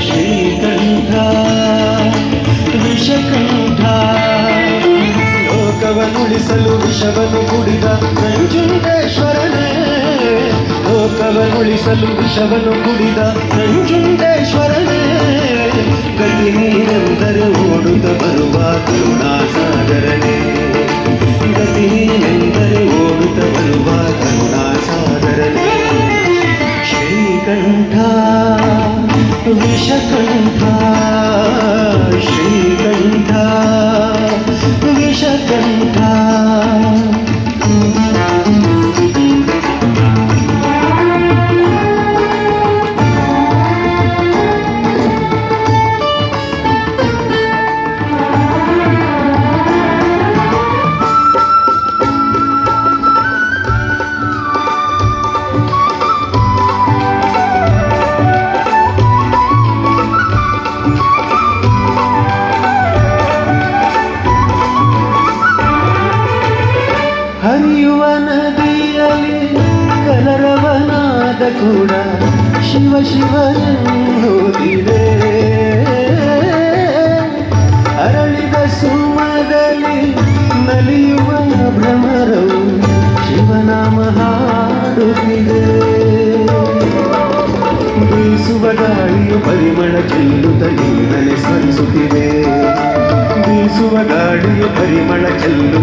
ಶ್ರೀಕಂಠ ವಿಷಕಂಠ ಲೋಕವನುಳಿಸಲು ವಿಷವನ್ನು ಕುಡಿದ ನಂಜುಂಡೇಶ್ವರನೇ ಲೋಕವನುಳಿಸಲು ವಿಷವನ್ನು ಕುಡಿದ ನಂಜುಂಡೇಶ್ವರನೇ ಗತಿ ನೀನೆಂದರೆ ಓಡುತ್ತ ಬರುವ ಕರುಣಾಸಾಗರನೇ ಗತಿ ನೀನೆಂದರೆ ಓಡುತ್ತ ಬರುವ ಕರುಣಾಸಾಗರನೇ ಶ್ರೀಕಂಠ ವಿಷಕಂಠ ಶ್ರೀಕಂಠ ವಿಷಕಂಠ ಹರಿಯುವ ನದಿಯಲ್ಲಿ ಕಲರವನಾದ ಕೂಡ ಶಿವ ಶಿವನೆನ್ನುವುದಿದೆ ಅರಳಿದ ಸುಮದಲ್ಲಿ ನಲಿಯುವ ಭ್ರಮರವು ಶಿವನಾಮ ಹಾಡುತ್ತಿದೆ ಬೀಸುವ ಗಾಳಿಯು ಪರಿಮಳ ಚೆಲ್ಲುತ್ತ ಇಂದಲೇ ಸ್ಮರಿಸುತ್ತಿದೆ ಬೀಸುವ ಗಾಳಿಯು ಪರಿಮಳ ಚೆಲ್ಲುತ್ತ